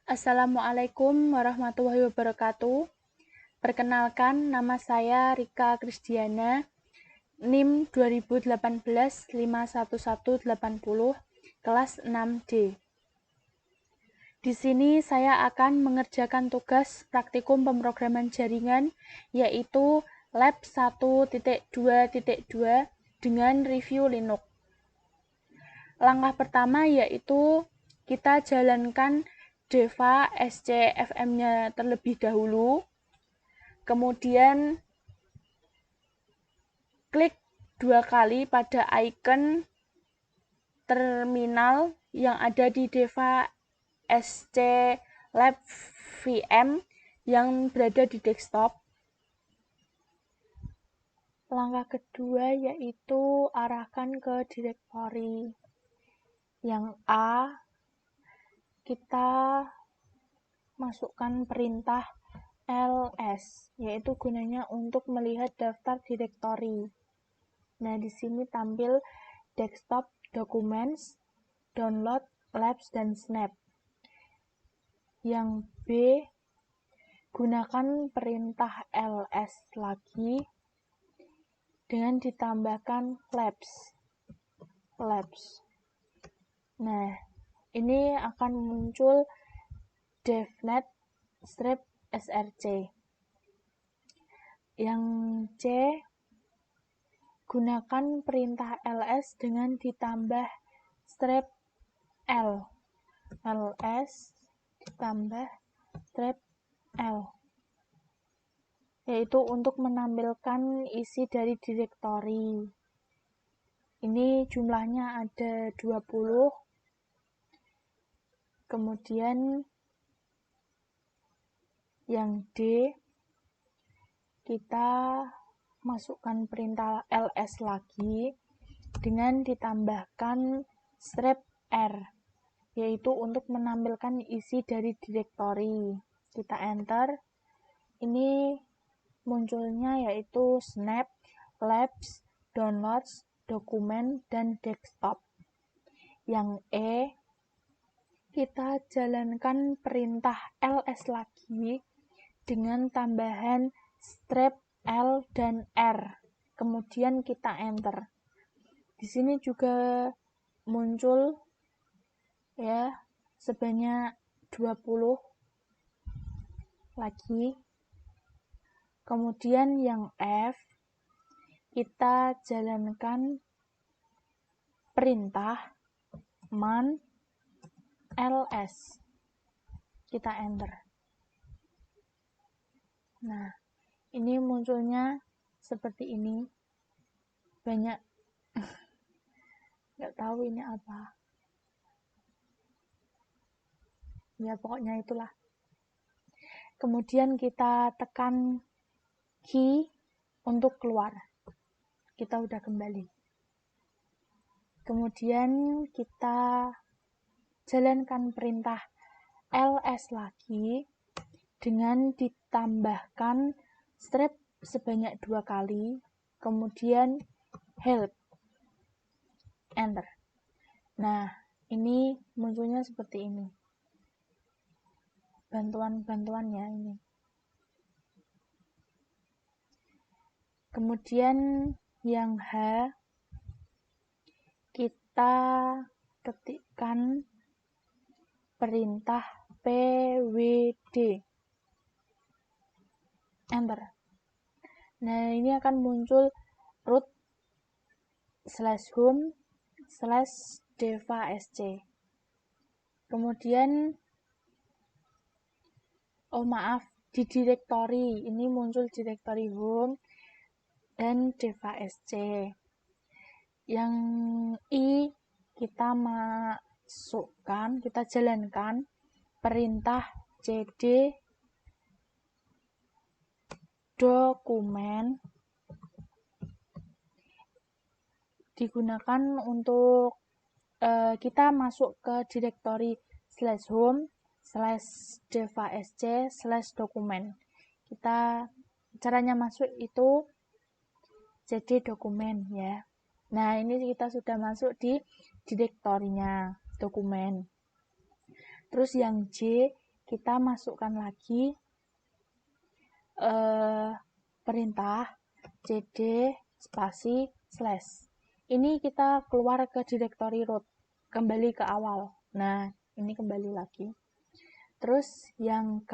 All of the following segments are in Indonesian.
Assalamualaikum warahmatullahi wabarakatuh. Perkenalkan, nama saya Rika Krisdiana, NIM 2018-51180, kelas 6D. Di sini saya akan mengerjakan tugas praktikum pemrograman jaringan, yaitu Lab 1.2.2 dengan review Linux. Langkah pertama yaitu kita jalankan Deva SCFM-nya terlebih dahulu. Kemudian klik 2 kali pada icon terminal yang ada di Deva SC Lab VM yang berada di desktop. Langkah kedua yaitu arahkan ke direktori. Yang A, kita masukkan perintah ls, yaitu gunanya untuk melihat daftar direktori. Nah, di sini tampil desktop, documents, download, labs, dan snap. Yang B, gunakan perintah ls lagi dengan ditambahkan labs. Nah, ini akan muncul devnet strip src. Yang C, gunakan perintah ls dengan ditambah strip l. ls ditambah strip l, yaitu untuk menampilkan isi dari direktori. Ini jumlahnya ada 20. Kemudian yang D, kita masukkan perintah ls lagi dengan ditambahkan strip R, yaitu untuk menampilkan isi dari direktori. Kita enter. Ini munculnya yaitu snap, labs, downloads, dokumen, dan desktop. Yang E, kita jalankan perintah ls lagi dengan tambahan strip L dan R. Kemudian kita enter. Di sini juga muncul ya sebanyak 20 lagi. Kemudian yang F, kita jalankan perintah man ls. Kita enter. Nah, ini munculnya seperti ini. Banyak nggak tahu ini apa. Ya, pokoknya itulah. Kemudian kita tekan key untuk keluar. Kita udah kembali. Kemudian kita jalankan perintah ls lagi dengan ditambahkan strip sebanyak 2 kali, kemudian help, enter. Nah, ini munculnya seperti ini. Bantuan-bantuannya ini. Kemudian yang H, kita ketikkan perintah pwd, enter. Nah, ini akan muncul root/home/devasc. Kemudian di direktori ini muncul direktori home dan devasc. Yang I, kita jalankan perintah cd dokumen, digunakan untuk kita masuk ke direktori /home/devasc/dokumen. Caranya masuk itu cd dokumen ya. Nah, ini kita sudah masuk di direktorinya dokumen. Terus yang J, kita masukkan lagi perintah cd spasi slash. Ini kita keluar ke directory root, kembali ke awal. Nah, ini kembali lagi. Terus yang K,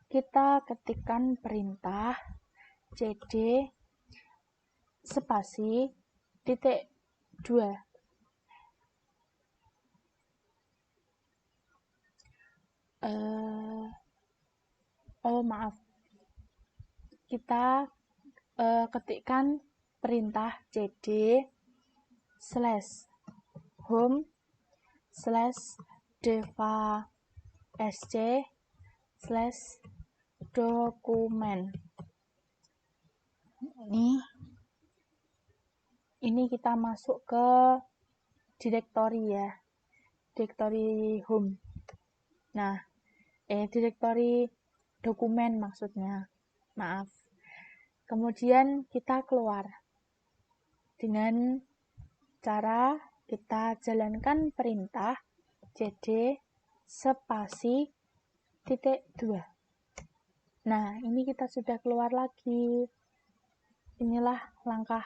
kita ketikkan perintah cd spasi titik 2. Maaf. Kita ketikkan perintah cd slash home slash deva sc slash dokumen. Ini kita masuk ke directory ya, directory home. Nah, directory dokumen maksudnya. Maaf. Kemudian kita keluar dengan cara kita jalankan perintah cd spasi titik 2. Nah, ini kita sudah keluar lagi. Inilah langkah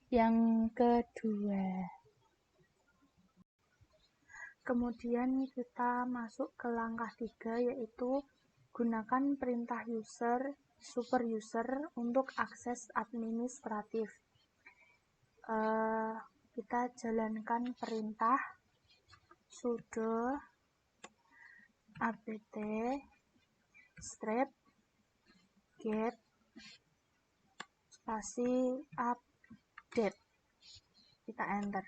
yang kedua. Kemudian kita masuk ke langkah 3, yaitu gunakan perintah user super user untuk akses administratif. Kita jalankan perintah sudo apt strip get spasi update. Kita enter.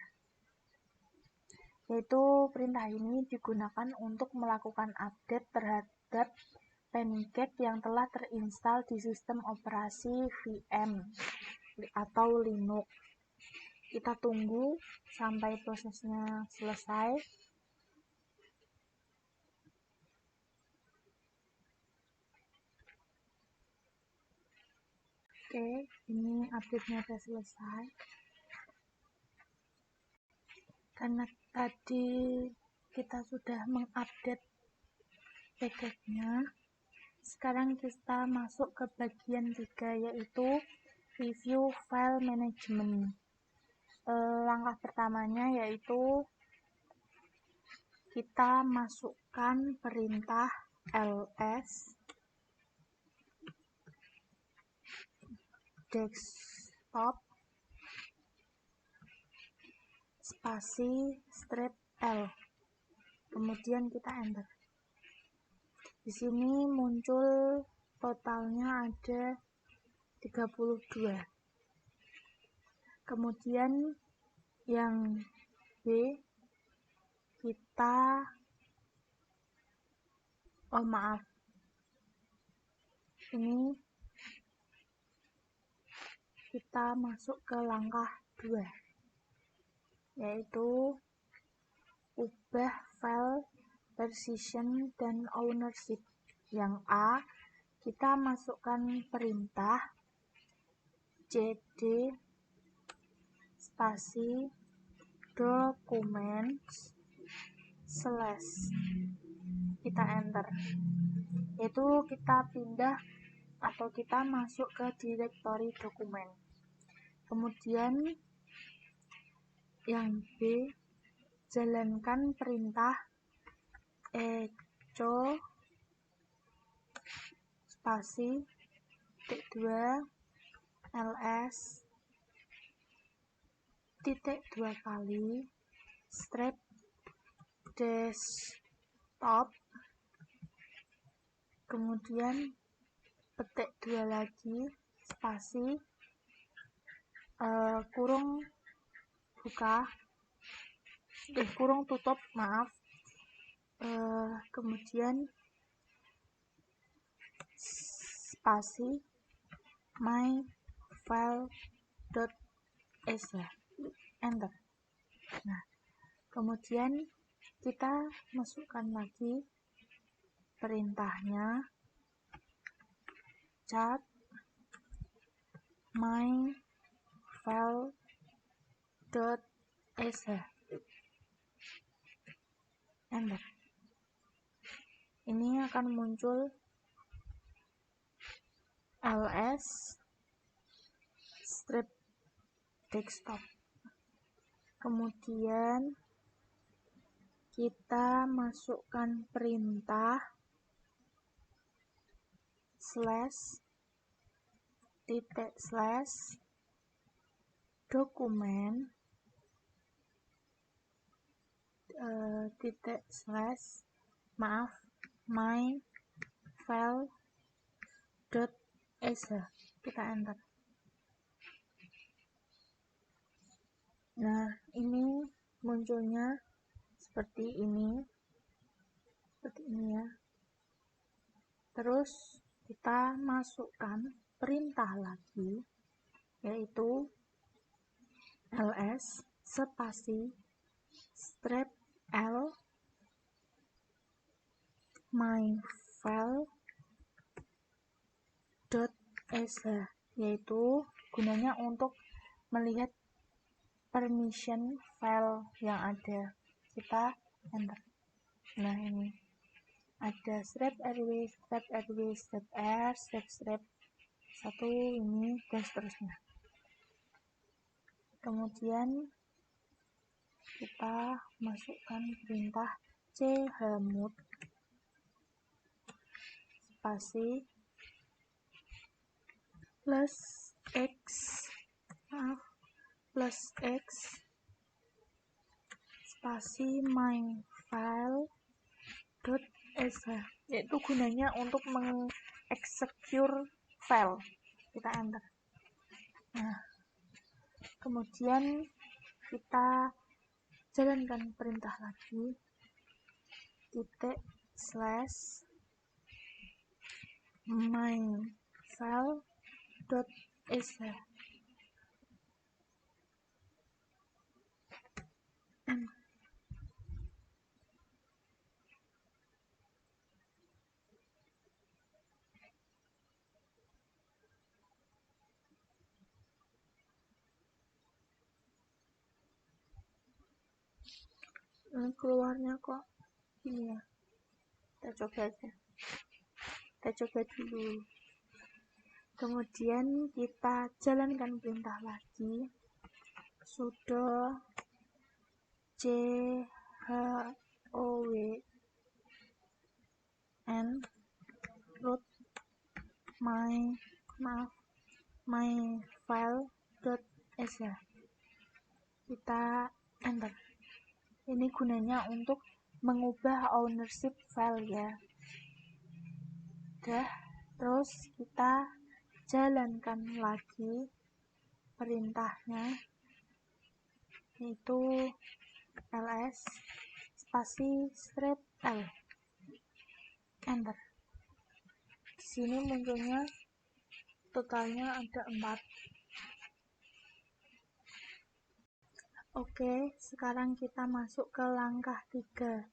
Yaitu perintah ini digunakan untuk melakukan update terhadap pancake yang telah terinstall di sistem operasi VM atau Linux. Kita tunggu sampai prosesnya selesai. Oke, ini update-nya sudah selesai. Karena tadi kita sudah mengupdate package-nya, sekarang kita masuk ke bagian 3, yaitu review file management. Langkah pertamanya yaitu kita masukkan perintah ls desktop spasi strip L, kemudian kita enter. Di sini muncul totalnya ada 32. Kemudian yang B, kita ini kita masuk ke langkah 2, yaitu ubah file precision dan ownership. Yang A, kita masukkan perintah cd spasi documents slash, kita enter. Yaitu kita pindah atau kita masuk ke directory dokumen. Kemudian yang B, jalankan perintah echo spasi titik 2 ls titik 2 kali strip desktop, kemudian petik 2 lagi spasi kurung tutup, kemudian spasi my file.exe, enter. Nah, kemudian kita masukkan lagi perintahnya cat my file.exe, enter. ini akan muncul ls strip desktop. Kemudian kita masukkan perintah /dokumen my file.exe. Kita enter. Nah, ini munculnya seperti ini ya. Terus kita masukkan perintah lagi, yaitu ls spasi strip l my file.exe, yaitu gunanya untuk melihat permission file yang ada. Kita enter. Nah, ini ada strip rw, strip r, strip 1 ini dan seterusnya. Kemudian kita masukkan perintah chmod spasi plus x spasi my file.exe, yaitu gunanya untuk mengeksekure file. Kita enter. Nah, kemudian kita jalankan perintah lagi, /my file.exe. Keluarnya kok ini ya. Kita coba dulu. Kemudian kita jalankan perintah lagi, sudo chowin root my file.exe. Kita enter. Ini gunanya untuk mengubah ownership file ya. Terus kita jalankan lagi perintahnya, yaitu ls spasi strip l. Enter. Di sini munculnya totalnya ada 4. Oke, sekarang kita masuk ke langkah 3,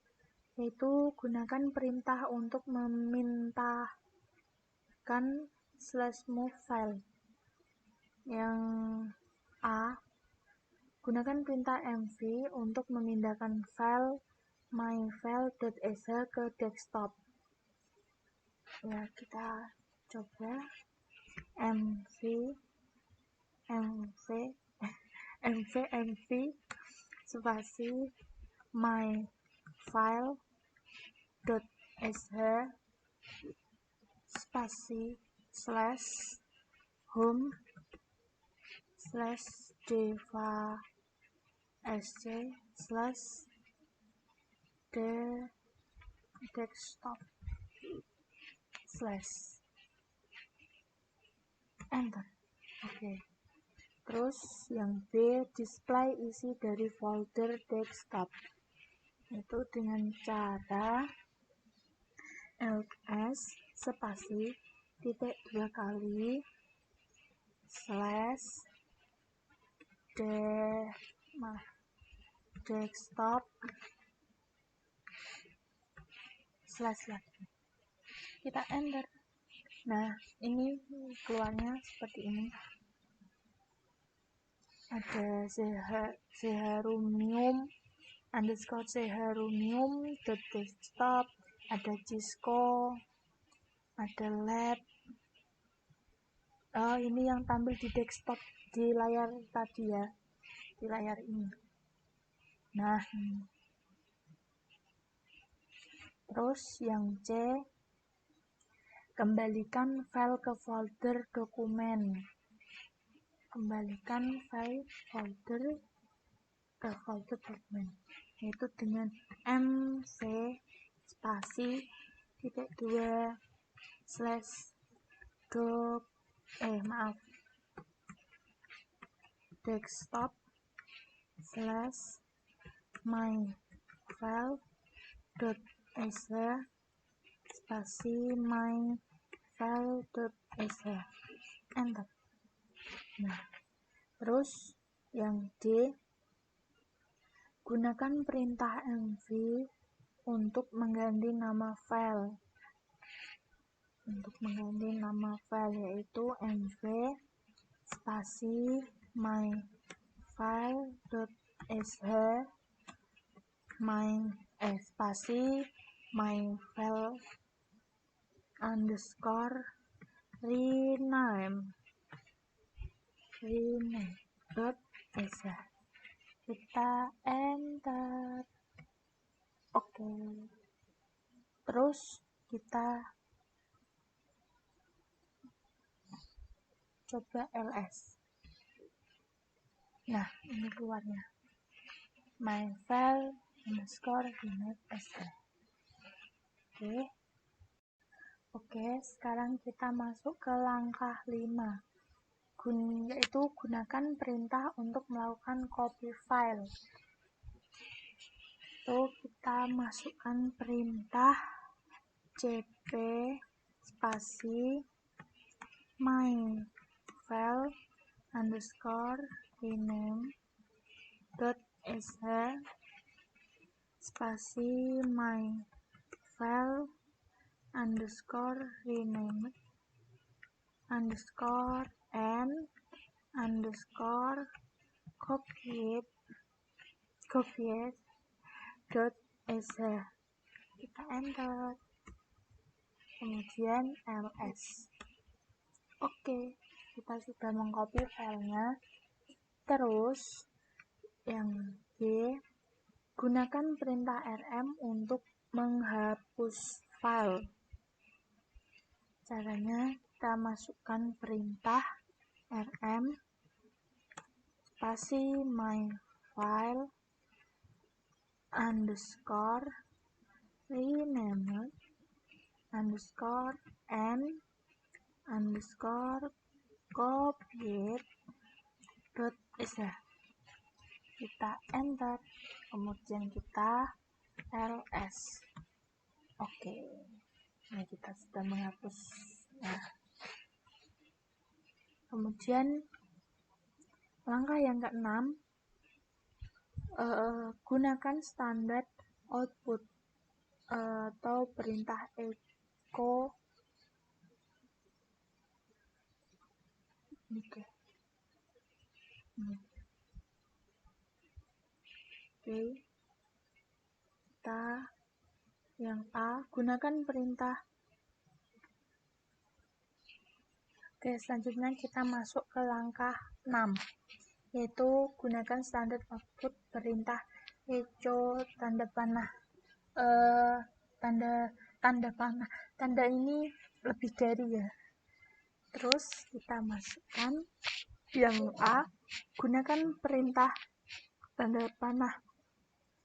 yaitu gunakan perintah untuk memindahkan /move file. Yang A, gunakan perintah mv untuk memindahkan file myfile.exe ke desktop. Ya, kita coba mv spasi myfile.exe spasi /home/devasc/desktop/ enter. Oke. Terus yang B, display isi dari folder desktop, itu dengan cara ls spasi titik 2 kali /desktop/ lagi. Kita enter. Nah, ini keluarnya seperti ini. Ada seharumium_desktop ada Cisco, ada lab. Ini yang tampil di desktop di layar tadi ya, di layar ini. Nah, terus yang C, kembalikan file ke folder dokumen. Kembalikan file folder ke folder dokumen, yaitu dengan mv spasi titik 2 slash doc desktop slash my file dot exe spasi my file dot exe, enter. Nah, terus yang D, gunakan perintah mv untuk mengganti nama file. Untuk mengganti nama file yaitu mv spasi my file dot exe spasi my file underscore rename dot exe. Kita enter. Oke. Terus kita coba ls. Nah, ini keluarnya my file underscore rename exe. Oke, sekarang kita masuk ke langkah 5, yaitu gunakan perintah untuk melakukan copy file. Kita masukkan perintah cp spasi my file underscore rename dot exe spasi my file underscore rename underscore and underscore copied dot exe. Kita enter, kemudian ls. Oke, kita sudah mengcopy filenya. Terus yang B, gunakan perintah rm untuk menghapus file. Caranya kita masukkan perintah rm spasi my file underscore rename underscore and underscore copied dot exe. Kita enter, kemudian kita ls. Oke, nah kita sudah menghapus. Nah, kemudian langkah yang ke-6, gunakan standar output atau perintah echo. Oke, kita yang A, gunakan perintah. Oke, selanjutnya kita masuk ke langkah 6, yaitu gunakan standar output perintah echo tanda panah. Tanda ini lebih dari ya. Terus kita masukkan yang A, gunakan perintah tanda panah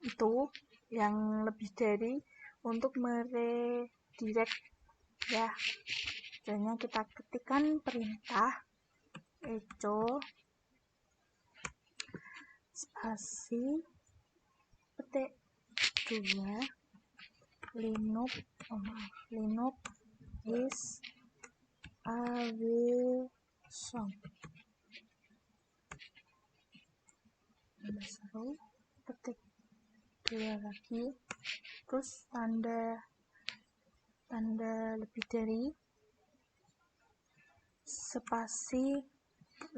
itu yang lebih dari untuk meredirect ya. Caranya kita ketikkan perintah echo spasi petik 2 linux is awesome petik 2 lagi, terus tanda lebih dari spasi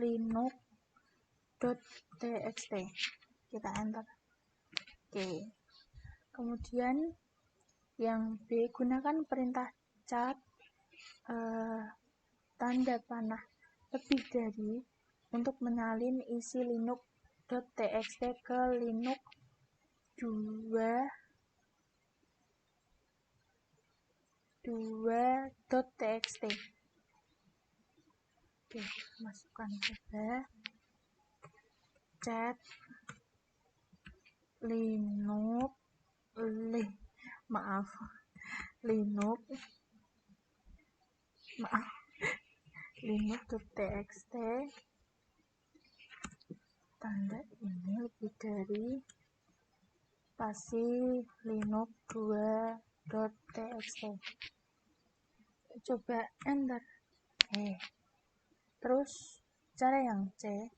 linux.txt. Kita enter. Oke, kemudian Yang B, gunakan perintah cat tanda panah lebih dari untuk menyalin isi linux.txt ke linux2.txt. Oke, masukkan coba cat linux linux.txt tanda ini lebih dari spasi linux2.txt. Coba enter. Terus cara yang C,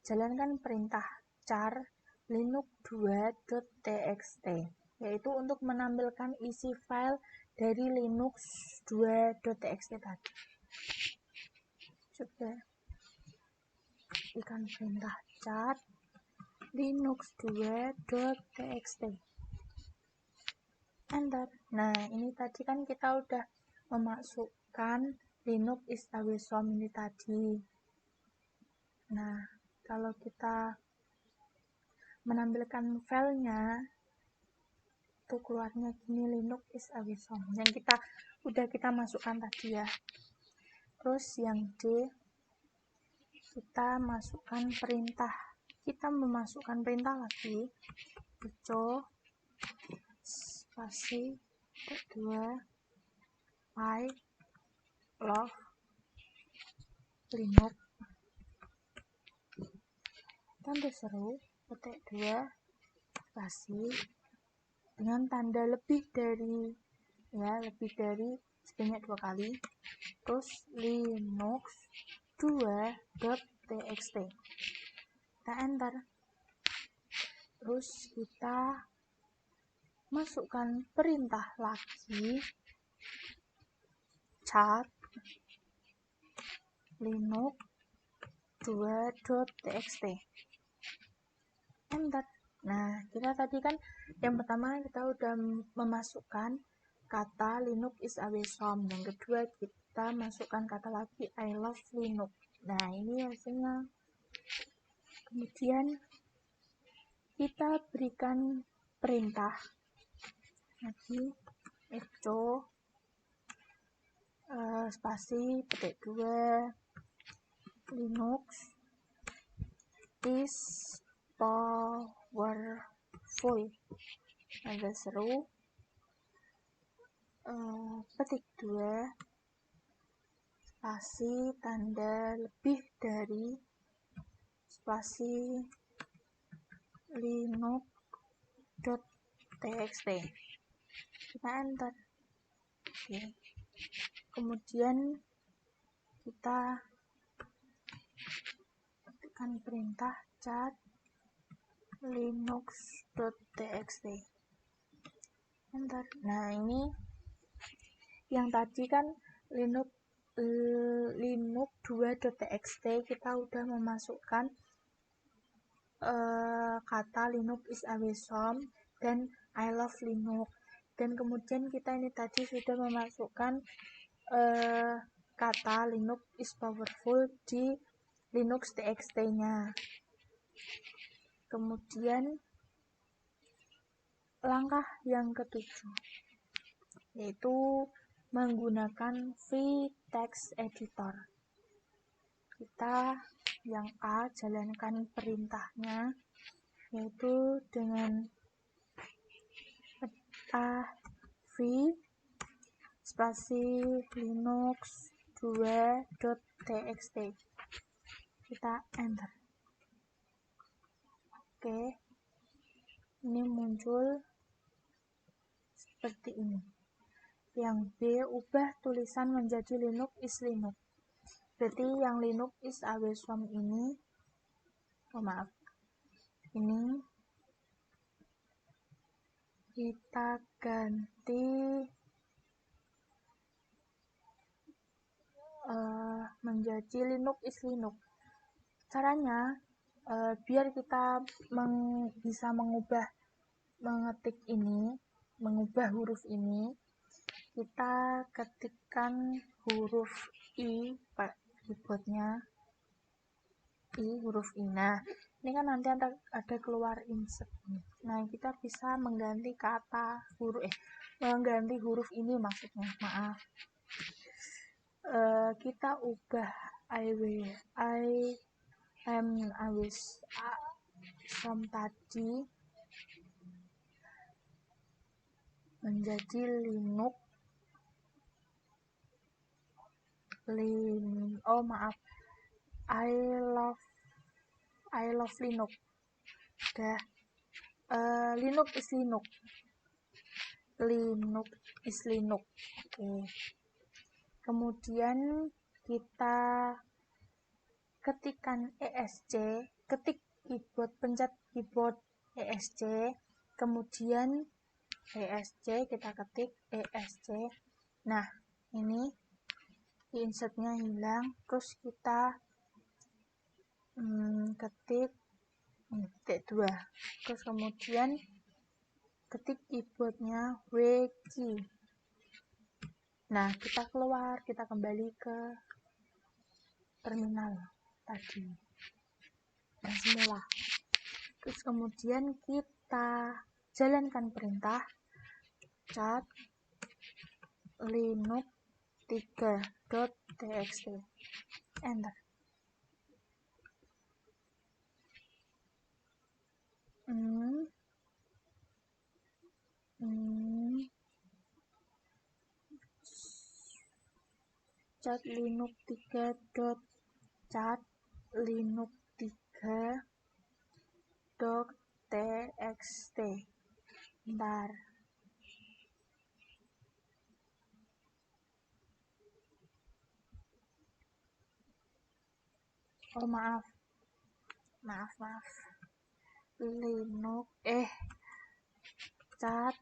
jalankan perintah char linux2.txt, yaitu untuk menampilkan isi file dari linux2.txt tadi. Coba ikan perintah char linux2.txt, enter. Nah, ini tadi kan kita udah memasukkan linux is away from ini tadi. Nah, kalau kita menampilkan filenya itu keluarnya gini, linux is away from yang kita masukkan tadi ya. Terus yang D, kita memasukkan perintah lagi, echo spasi 2 I love linux tanda seru petik 2 spasi dengan tanda lebih dari sebanyak 2 kali, terus linux2.txt, kita enter. Terus kita masukkan perintah lagi char linux2.txt, enter. Nah, kita tadi kan yang pertama kita udah memasukkan kata linux is away from, yang kedua kita masukkan kata lagi I love linux. Nah, ini hasilnya. Kemudian kita berikan perintah lagi echo spasi petik 2 linux is powerful ada seru petik 2 spasi tanda lebih dari spasi linux.txt, kita enter. Oke. Kemudian kita tekan perintah char linux.txt, enter. Nah, ini yang tadi kan linux2.txt kita udah memasukkan kata linux is away from dan I love linux, dan kemudian kita ini tadi sudah memasukkan kata linux is powerful di linux.txt nya. Kemudian langkah yang ketujuh yaitu menggunakan vtext editor. Kita yang A, jalankan perintahnya yaitu dengan petah v spasi linux2.txt, kita enter. Oke, ini muncul seperti ini. Yang B, ubah tulisan menjadi linux is linux. Berarti yang linux is away from ini, ini kita ganti menjadi linux is linux. Caranya biar kita bisa mengetik ini, mengubah huruf ini, kita ketikkan huruf I Pak keyboardnya, huruf I. Nah, ini kan nanti ada keluar insert. Nah, kita bisa mengganti kata mengganti huruf ini maksudnya, maaf. Kita ubah I wish from tadi menjadi Linux. I love Linux. Udah. Linux is Linux. Linux is Linux. Oke. Kemudian kita ketikkan ESC, pencet keyboard ESC, kemudian ESC, kita ketik ESC. Nah, ini insertnya hilang, terus kita ketik titik 2, terus kemudian ketik keyboardnya W key. Nah, kita keluar, kita kembali ke terminal tadi yang semula. Terus kemudian kita jalankan perintah cat linux 3.txt, enter. Cat linux 3.cat linux 3.txt. Bentar. Oh, maaf. Linux cat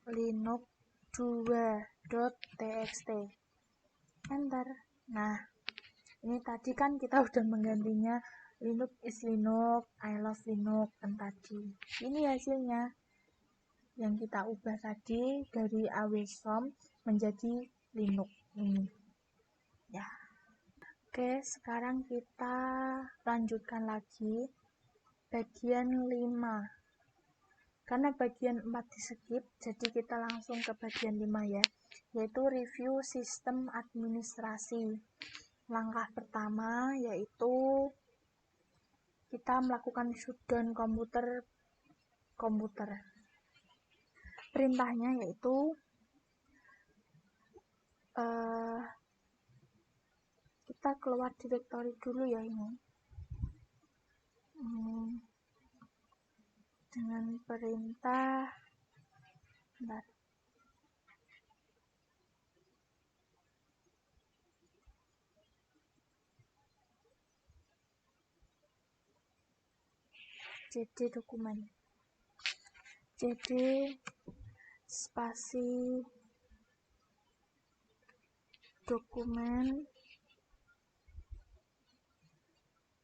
linux 2.txt, enter. Nah, ini tadi kan kita udah menggantinya Linux is Linux, I love Linux kan tadi. Ini hasilnya yang kita ubah tadi dari awesome menjadi Linux ini. Ya. Oke, sekarang kita lanjutkan lagi bagian 5. Karena bagian 4 di skip, jadi kita langsung ke bagian 5 ya, yaitu review sistem administrasi. Langkah pertama yaitu kita melakukan shutdown komputer. Perintahnya yaitu kita keluar direktori dulu ya ini. Dengan perintah cd dokumen, cd spasi dokumen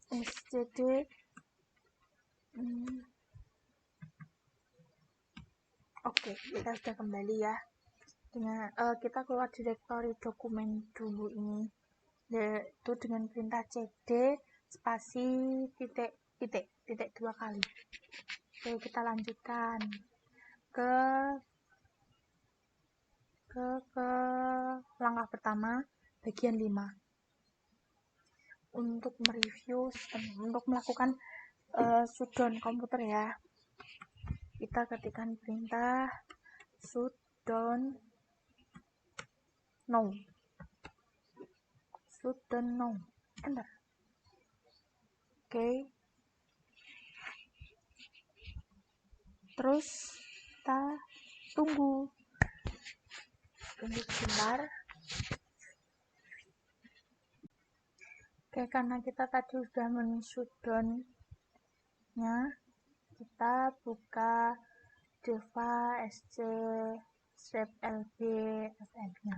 scd. Oke, kita sudah kembali ya. Dengan kita keluar direktori dokumen dulu ini, yaitu dengan perintah cd spasi titik 2 kali. Oke, kita lanjutkan ke langkah pertama bagian 5. Untuk mereview sistem, untuk melakukan shutdown komputer ya, kita ketikkan perintah shutdown no, enter. Oke. Terus kita tunggu sebentar. Oke, karena kita tadi sudah men-shutdown-nya, kita buka Deva SC LB FM-nya.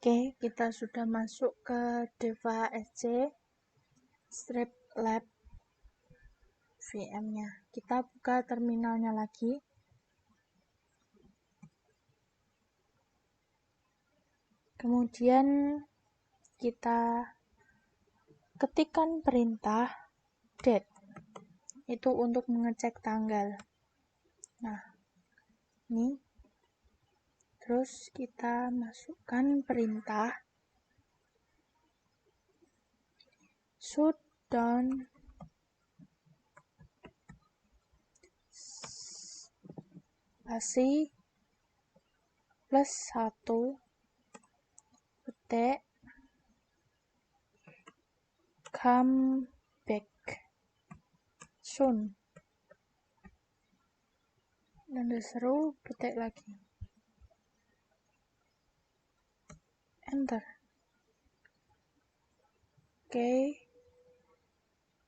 Oke, kita sudah masuk ke Deva SC Streamlab VM-nya. Kita buka terminalnya lagi. Kemudian kita ketikkan perintah date. Itu untuk mengecek tanggal. Nah, ini. Terus kita masukkan perintah shutdown spasi +1 petik come back soon. Tanda seru petik lagi. Enter. Oke.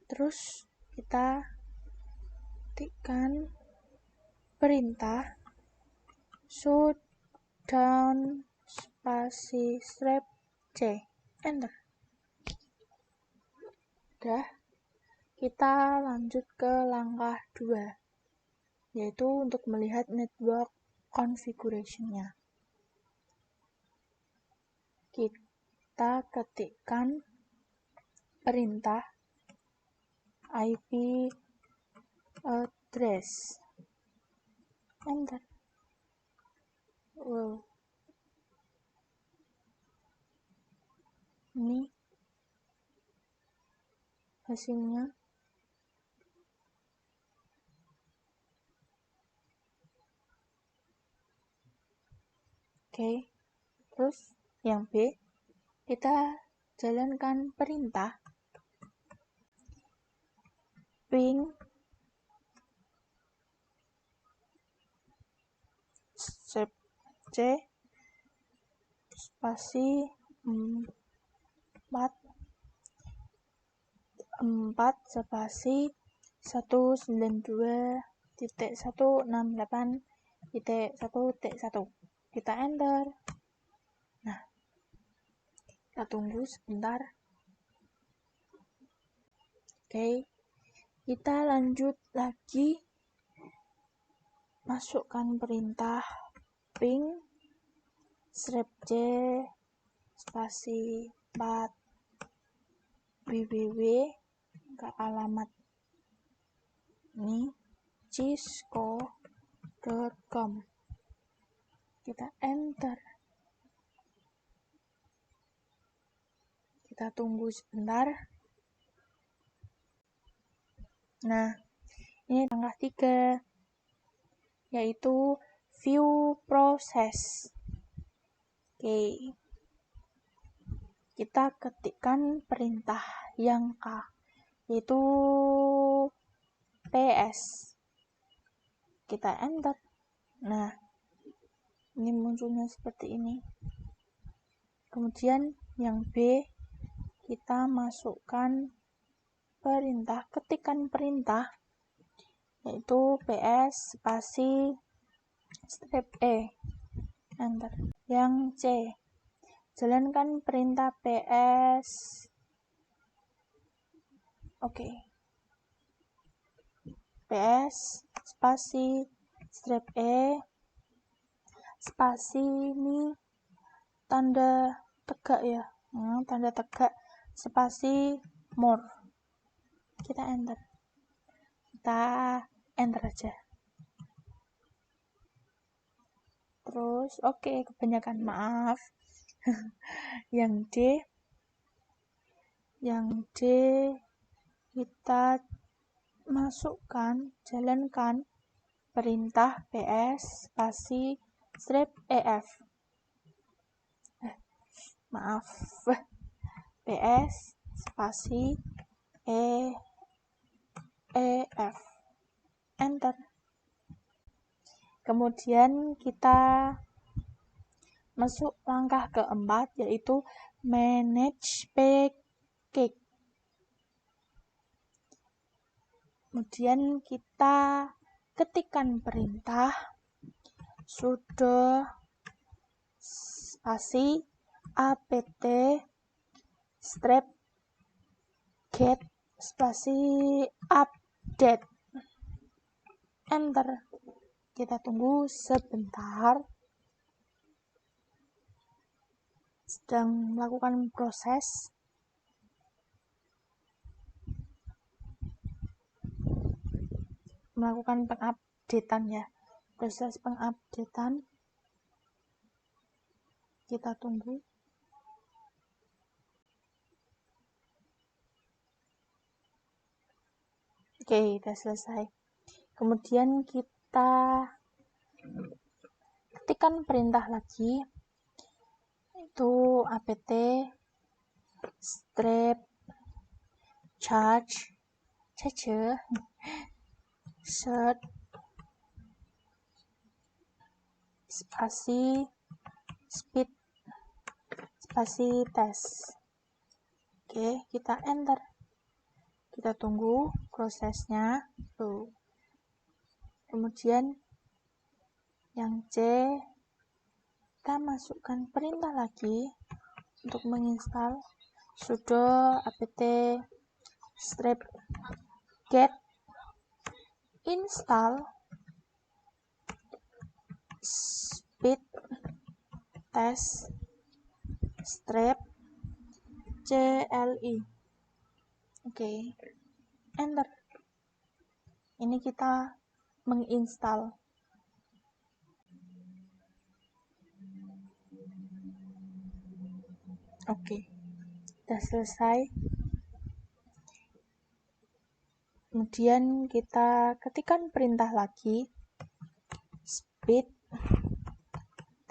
Terus kita ketikkan perintah shutdown spasi strap C. Enter. Udah. Kita lanjut ke langkah 2, yaitu untuk melihat network configuration-nya. Kita ketikkan perintah IP address. Enter. Wow. Ini hasilnya. Oke. Terus yang B, kita jalankan perintah ping strap C spasi 4 spasi 192.168.1.1. Kita enter. Nah, kita tunggu sebentar. Oke, kita lanjut lagi. Masukkan perintah ping strap C spasi 4 www ke alamat ini cisco.com. Kita enter. Kita tunggu sebentar. Nah, ini langkah 3, yaitu view process. Oke. Kita ketikkan perintah yang K, yaitu PS. Kita enter. Nah, ini munculnya seperti ini. Kemudian yang B, kita masukkan perintah, ketikkan perintah, yaitu PS spasi strap E. Enter. Yang C, jalankan perintah PS. Oke. PS spasi strap E spasi ini tanda tegak ya, tanda tegak spasi more. Kita enter. Kita enter aja. Terus oke, kebanyakan, maaf. Yang D kita masukkan, jalankan perintah PS spasi strap EF. Maaf. PS spasi EF. Enter. Kemudian kita masuk langkah keempat, yaitu manage package. Kemudian kita ketikkan perintah sudo spasi apt strap get spasi update, enter. Kita tunggu sebentar, sedang melakukan proses. Melakukan pengupdatean ya, proses pengupdatean. Kita tunggu. Oke, udah selesai. Kemudian kita ketikkan perintah lagi, itu apt strap charge set spasi speed spasi test. Oke, kita enter. Kita tunggu prosesnya. Tuh. Kemudian yang C, kita masukkan perintah lagi untuk menginstal sudo apt strap get install speed test strap CLI. Oke, enter. Ini kita menginstal. Oke, udah selesai. Kemudian kita ketikkan perintah lagi, speed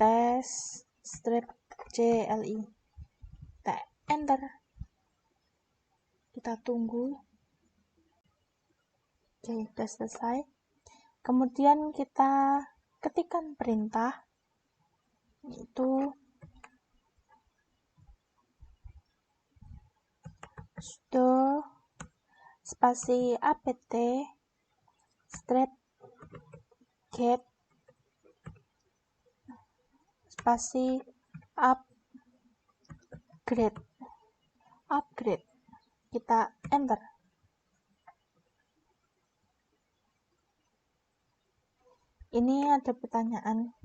test strap CLI. Kita enter. Kita tunggu. Oke, udah selesai. Kemudian kita ketikkan perintah, yaitu sudo spasi apt strap get spasi upgrade. Kita enter. Ini ada pertanyaan,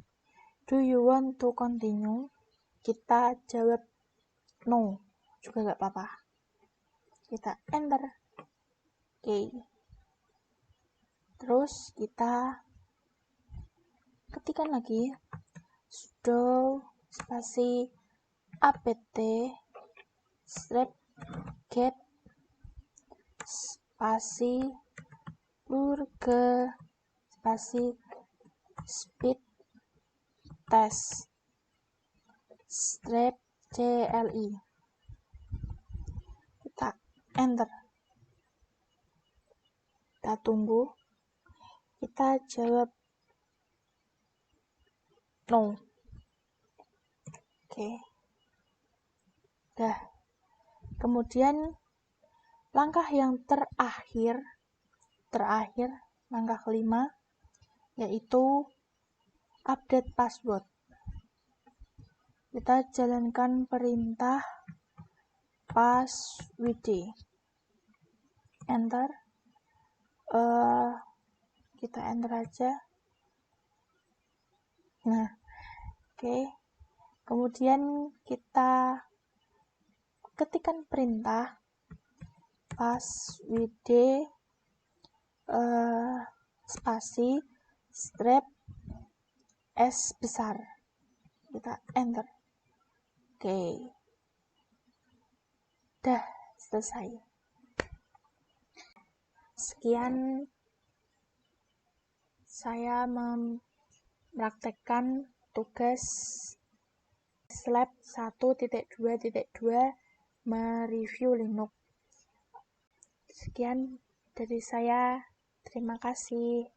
do you want to continue? Kita jawab no, juga gak apa-apa. Kita enter. Oke. Terus kita ketikkan lagi sudo spasi apt strap get spasi purge spasi speed test strap CLI. Kita enter. Kita tunggu. Kita jawab no. Oke. Dah. Kemudian langkah yang terakhir, langkah kelima, yaitu update password. Kita jalankan perintah passwd. Enter. Kita enter aja. Nah, oke. Kemudian kita ketikkan perintah passwd spasi strap S besar. Kita enter. Oke. Dah selesai. Sekian saya mempraktekkan tugas lab 1.2.2 mereview Linux. Sekian dari saya. Terima kasih.